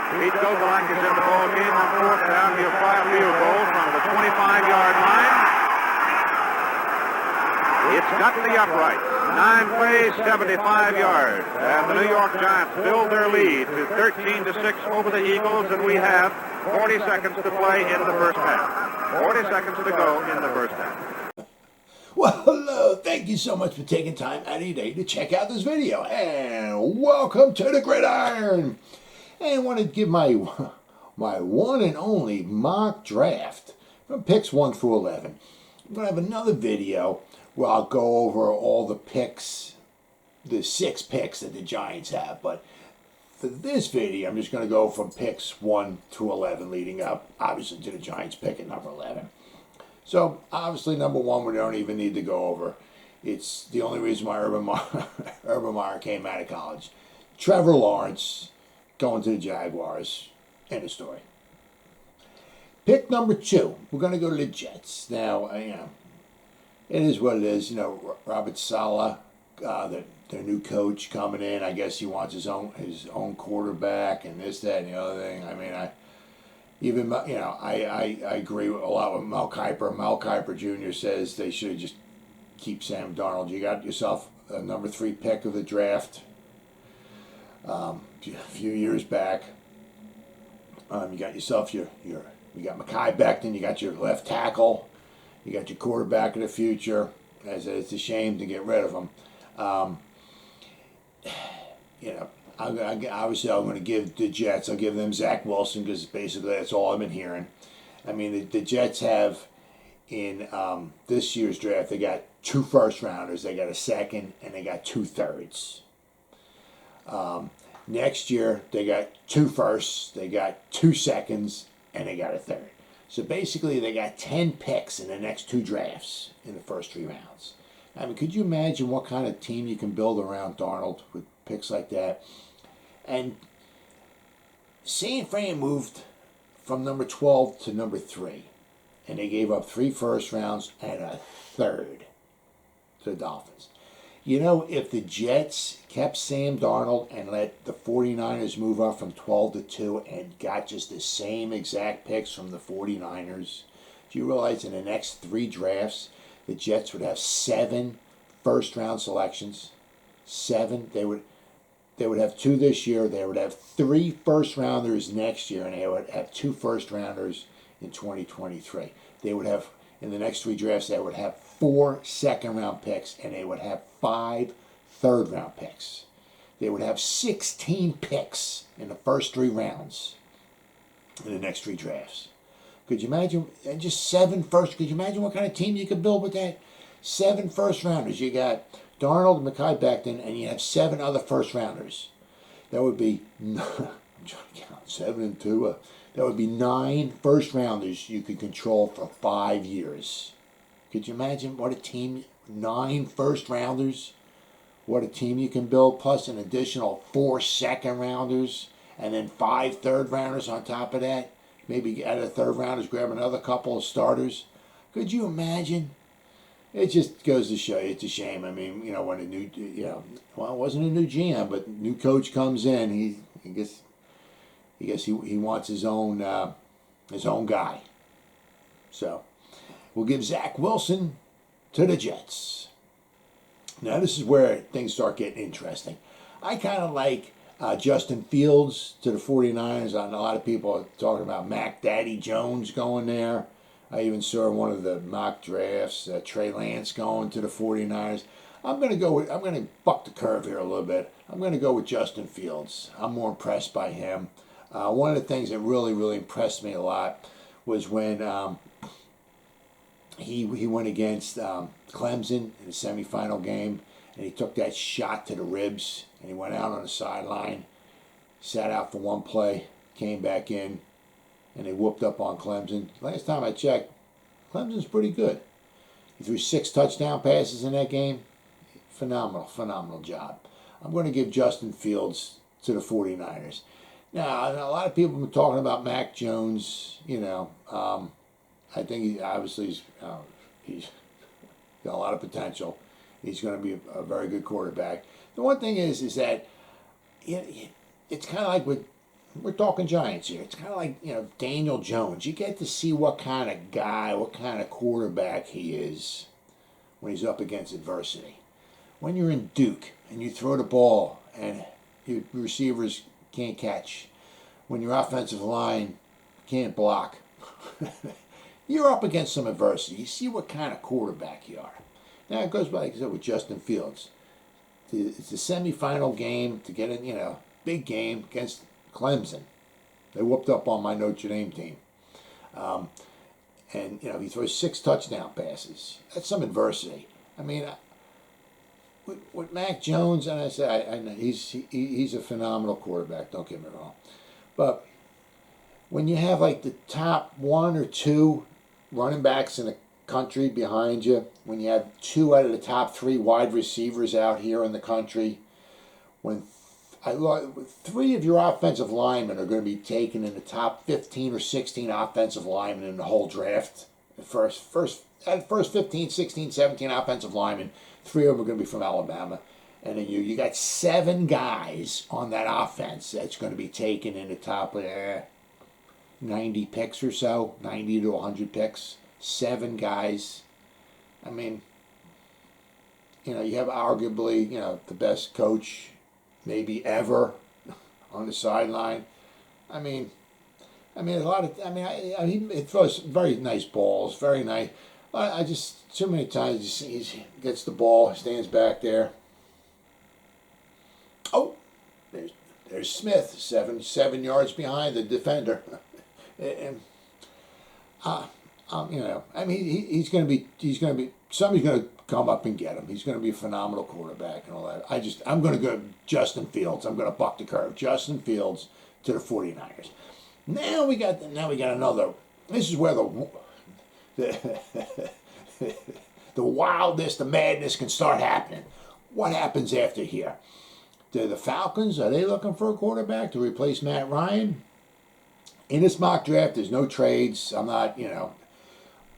Pete Gozalak is in the ball game on fourth down. He'll fly a field goal from the 25-yard line. It's got the upright. 9 plays, 75 yards. And the New York Giants build their lead to 13-6 over the Eagles, and we have 40 seconds to play in the first half. 40 seconds to go in the first half. Well, hello. Thank you so much for taking time out of your day to check out this video. And welcome to the Gridiron. And I want to give my one and only mock draft from picks 1 through 11. I'm going to have another video where I'll go over all the picks, the 6 picks that the Giants have. But for this video, I'm just going to go from picks 1 through 11, leading up, obviously, to the Giants pick at number 11. So, obviously, number 1, we don't even need to go over. It's the only reason why Urban Meyer came out of college. Trevor Lawrence going to the Jaguars. End of story. Pick number 2, we're going to go to the Jets. Now, it is what it is. Robert Saleh, their new coach coming in. I guess he wants his own quarterback and this, that, and the other thing. I mean, I agree a lot with Mel Kiper. Mel Kiper Jr. says they should just keep Sam Darnold. You got yourself a number 3 pick of the draft a few years back. You got yourself you got Mekhi Becton. You got your left tackle. You got your quarterback of the future. It's a shame to get rid of him. Obviously, I'm going to give the Jets, I'll give them Zach Wilson because basically that's all I've been hearing. I mean, the Jets have in this year's draft, they got 2 first-rounders, they got a second, and they got 2 thirds. Next year, they got 2 firsts, they got 2 seconds, and they got a third. So basically, they got 10 picks in the next 2 drafts in the first 3 rounds. I mean, could you imagine what kind of team you can build around Darnold with picks like that? And San Fran moved from number 12 to number 3. And they gave up 3 first rounds and a third to the Dolphins. If the Jets kept Sam Darnold and let the 49ers move up from 12 to 2 and got just the same exact picks from the 49ers, do you realize in the next 3 drafts, the Jets would have 7 first-round selections? 7. They would have 2 this year. They would have 3 first-rounders next year, and they would have 2 first-rounders in 2023. They would have, in the next 3 drafts, they would have 4 second-round picks, and they would have 5 third-round picks. They would have 16 picks in the first 3 rounds in the next 3 drafts. Could you imagine? And just 7 first. Could you imagine what kind of team you could build with that? 7 first-rounders. You got Darnold, Mekhi Becton, and you have 7 other first-rounders. That would be, I'm trying to count, 7 and 2. That would be 9 first-rounders you could control for 5 years. Could you imagine what a team, 9 first-rounders, what a team you can build, plus an additional 4 second-rounders, and then 5 third-rounders on top of that? Maybe out of the third-rounders, grab another couple of starters. Could you imagine? It just goes to show you, it's a shame. I mean, when a new, it wasn't a new GM, but new coach comes in, he wants his own guy. So, we'll give Zach Wilson to the Jets. Now, this is where things start getting interesting. I kind of like Justin Fields to the 49ers. A lot of people are talking about Mac Daddy Jones going there. I even saw one of the mock drafts, Trey Lance going to the 49ers. I'm going to buck the curve here a little bit. I'm going to go with Justin Fields. I'm more impressed by him. One of the things that really, really impressed me a lot was when he went against Clemson in the semifinal game, and he took that shot to the ribs, and he went out on the sideline, sat out for 1 play, came back in, and they whooped up on Clemson. Last time I checked, Clemson's pretty good. He threw 6 touchdown passes in that game. Phenomenal job. I'm going to give Justin Fields to the 49ers. Now, a lot of people have been talking about Mac Jones. I think he's got a lot of potential. He's going to be a very good quarterback. The one thing is that it's kind of like with we're talking Giants here. It's kind of like, Daniel Jones. You get to see what kind of guy, what kind of quarterback he is when he's up against adversity. When you're in Duke and you throw the ball and your receivers can't catch, when your offensive line can't block, you're up against some adversity. You see what kind of quarterback you are. Now it goes by, like I said, with Justin Fields. It's the semifinal game to get in, big game against Clemson. They whooped up on my Notre Dame team. And, he throws 6 touchdown passes. That's some adversity. I mean, with Mac Jones, and I say, I know he's a phenomenal quarterback, don't get me wrong. But when you have like the top 1 or 2 running backs in the country behind you, when you have 2 out of the top 3 wide receivers out here in the country, when 3 of your offensive linemen are going to be taken in the top 15 or 16 offensive linemen in the whole draft. The first 15, 16, 17 offensive linemen, 3 of them are going to be from Alabama. And then you got 7 guys on that offense that's going to be taken in the top 90 picks or so, 90 to 100 picks. 7 guys. I mean, you have arguably, the best coach maybe ever on the sideline. I mean, a lot of. He throws very nice balls, very nice. I just too many times he gets the ball, stands back there. Oh, there's Smith, 7 yards behind the defender, and he's going to be. Somebody's going to come up and get him. He's going to be a phenomenal quarterback and all that. I'm going to go Justin Fields. I'm going to buck the curve. Justin Fields to the 49ers. Now we got another. This is where the wildness, the madness can start happening. What happens after here? The Falcons, are they looking for a quarterback to replace Matt Ryan? In this mock draft, there's no trades. I'm not,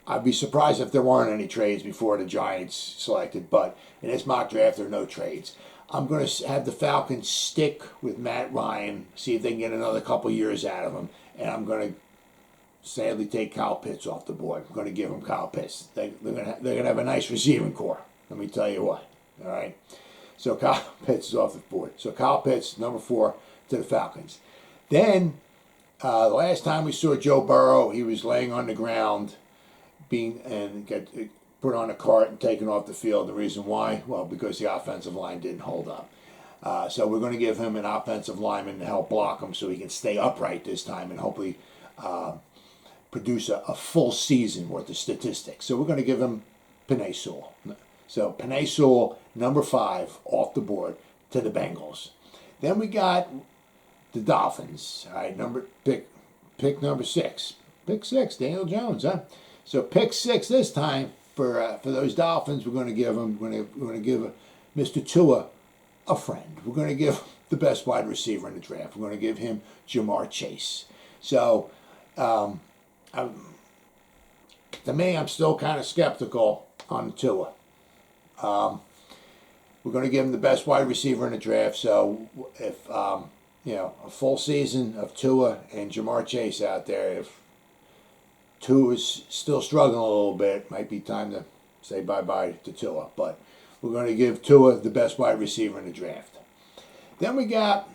I'd be surprised if there weren't any trades before the Giants selected, but in this mock draft, there are no trades. I'm going to have the Falcons stick with Matt Ryan, see if they can get another couple years out of him, and I'm going to sadly take Kyle Pitts off the board. I'm going to give him Kyle Pitts. They're going to have a nice receiving core, let me tell you what. All right? So Kyle Pitts is off the board. So Kyle Pitts, number 4, to the Falcons. Then, the last time we saw Joe Burrow, he was laying on the ground, get put on a cart and taken off the field. The reason why? Well, because the offensive line didn't hold up. So we're going to give him an offensive lineman to help block him so he can stay upright this time and hopefully produce a full season worth of statistics. So we're going to give him Penei Sewell. So Penei Sewell, number 5, off the board to the Bengals. Then we got the Dolphins. All right, pick number 6. Pick 6, Daniel Jones, huh? So pick 6 this time for those Dolphins. We're going to give Mr. Tua a friend. We're going to give the best wide receiver in the draft. We're going to give him Jamar Chase. So, to me, I'm still kind of skeptical on Tua. We're going to give him the best wide receiver in the draft. So if a full season of Tua and Jamar Chase out there, if Tua is still struggling a little bit, might be time to say bye-bye to Tua. But we're going to give Tua the best wide receiver in the draft. Then we got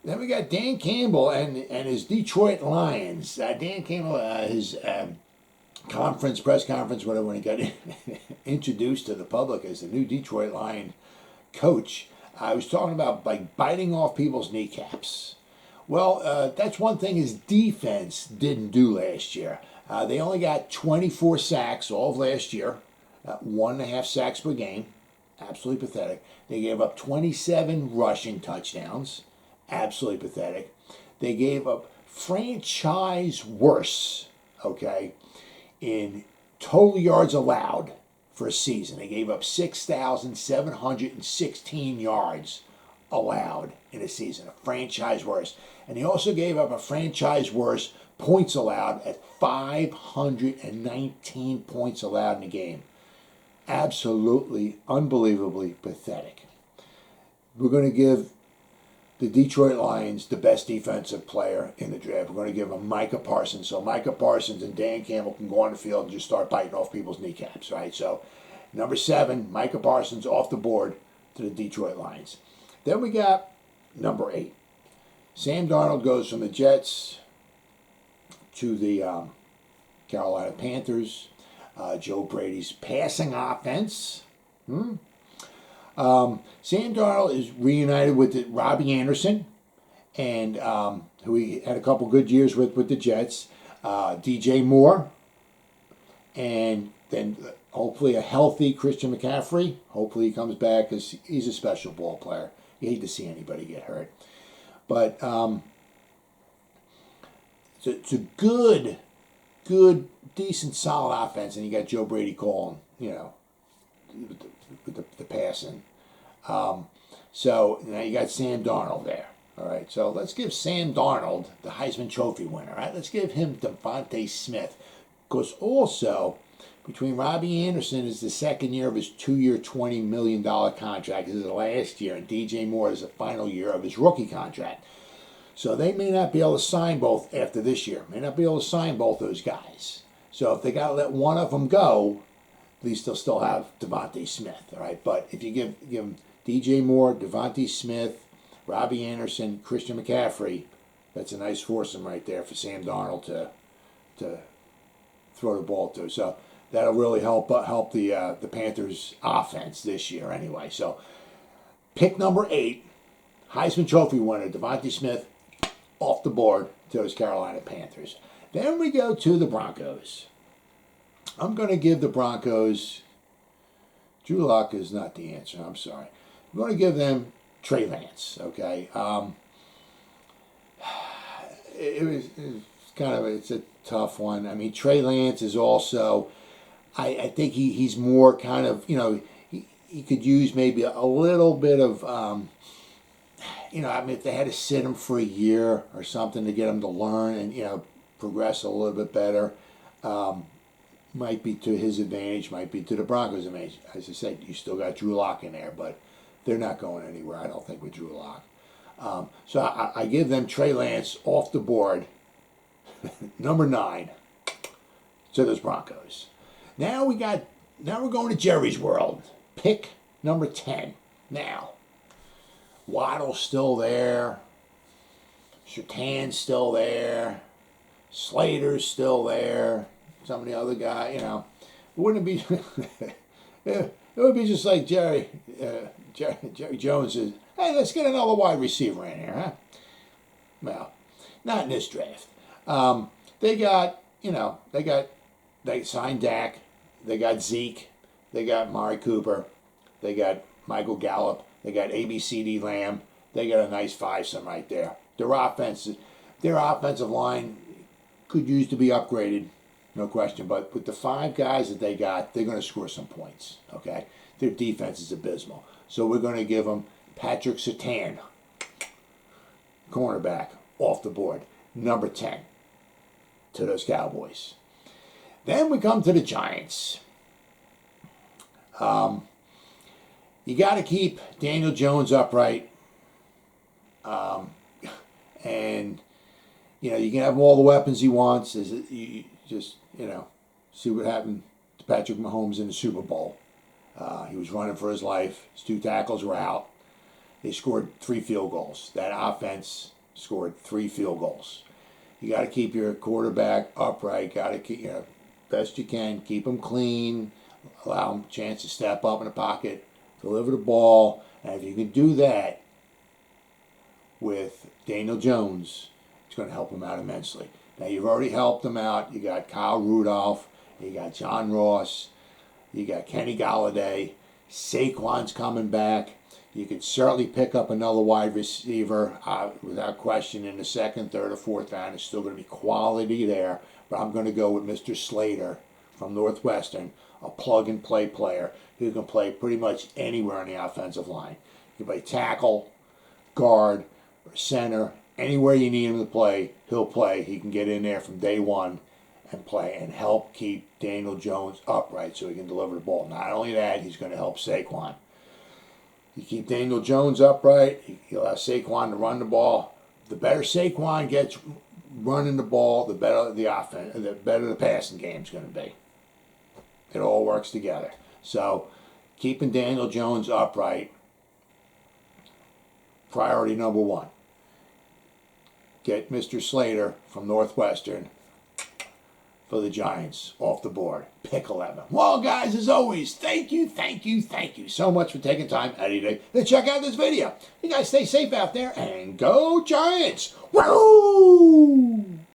Dan Campbell and his Detroit Lions. Dan Campbell, his press conference, whatever, when he got introduced to the public as the new Detroit Lion coach, I was talking about biting off people's kneecaps. Well, that's one thing his defense didn't do last year. They only got 24 sacks all of last year, 1.5 sacks per game. Absolutely pathetic. They gave up 27 rushing touchdowns. Absolutely pathetic. They gave up franchise worst, in total yards allowed for a season. They gave up 6,716 yards allowed in a season, a franchise worst. And they also gave up a franchise worst points allowed at 519 points allowed in a game. Absolutely, unbelievably pathetic. We're going to give the Detroit Lions the best defensive player in the draft. We're going to give him Micah Parsons. So Micah Parsons and Dan Campbell can go on the field and just start biting off people's kneecaps, right? So number 7, Micah Parsons off the board to the Detroit Lions. Then we got number 8. Sam Darnold goes from the Jets to the Carolina Panthers. Joe Brady's passing offense. Sam Darnold is reunited with Robbie Anderson, and who he had a couple good years with the Jets. DJ Moore, and then hopefully a healthy Christian McCaffrey. Hopefully he comes back because he's a special ball player. You hate to see anybody get hurt. But it's a good, decent, solid offense, and you got Joe Brady calling, with the passing. So now you got Sam Darnold there. All right, so let's give Sam Darnold the Heisman Trophy winner. All right, let's give him DeVonta Smith, because also between Robbie Anderson is the second year of his 2-year, $20 million contract. This is the last year, and DJ Moore is the final year of his rookie contract. So they may not be able to sign both after this year. May not be able to sign both those guys. So if they got to let one of them go, at least they'll still have DeVonta Smith. All right, but if you give them DJ Moore, DeVonta Smith, Robbie Anderson, Christian McCaffrey, that's a nice foursome right there for Sam Darnold to throw the ball to. So that'll really help the Panthers' offense this year anyway. So pick number 8, Heisman Trophy winner, DeVonta Smith, off the board to those Carolina Panthers. Then we go to the Broncos. I'm going to give the Broncos, Drew Lock is not the answer, I'm sorry. I'm going to give them Trey Lance, okay? It's a tough one. I mean, Trey Lance is also, I think he's more kind of, he could use maybe a little bit of, if they had to sit him for a year or something to get him to learn and, progress a little bit better, might be to his advantage, might be to the Broncos' advantage. As I said, you still got Drew Lock in there, but they're not going anywhere, I don't think, with Drew Lock. So I give them Trey Lance off the board, number 9, to those Broncos. Now we're going to Jerry's world. Pick number 10. Now, Waddle's still there. Surtain's still there. Slater's still there. Some of the other guys, wouldn't it be? It would be just like Jerry Jones says, "Hey, let's get another wide receiver in here, huh?" Well, not in this draft. They signed Dak. They got Zeke. They got Mari Cooper. They got Michael Gallup. They got ABCD Lamb. They got a nice fivesome right there. Their offensive line could use to be upgraded, no question. But with the 5 guys that they got, they're going to score some points. Okay, their defense is abysmal. So we're going to give them Patrick Surtain, cornerback, off the board, number 10, to those Cowboys. Then we come to the Giants. You got to keep Daniel Jones upright. And, you can have all the weapons he wants. You just, see what happened to Patrick Mahomes in the Super Bowl. He was running for his life. His 2 tackles were out. They scored 3 field goals. That offense scored 3 field goals. You got to keep your quarterback upright. Got to keep, best you can. Keep him clean. Allow him a chance to step up in the pocket, deliver the ball. And if you can do that with Daniel Jones, it's going to help him out immensely. Now, you've already helped him out. You got Kyle Rudolph. You got John Ross. You got Kenny Golladay. Saquon's coming back. You could certainly pick up another wide receiver without question in the 2nd, 3rd, or 4th round. It's still going to be quality there. But I'm going to go with Mr. Slater from Northwestern, a plug-and-play player who can play pretty much anywhere on the offensive line. He can play tackle, guard, or center. Anywhere you need him to play, he'll play. He can get in there from day one and play and help keep Daniel Jones upright so he can deliver the ball. Not only that, he's going to help Saquon. You keep Daniel Jones upright. You allow Saquon to run the ball. The better Saquon gets running the ball, the better the offense, the better the passing game's going to be. It all works together. So, keeping Daniel Jones upright, priority number one. Get Mr. Slater from Northwestern for the Giants off the board. Pick 11. Well, guys, as always, thank you so much for taking time out of your day to check out this video. You guys stay safe out there and go Giants! Woo!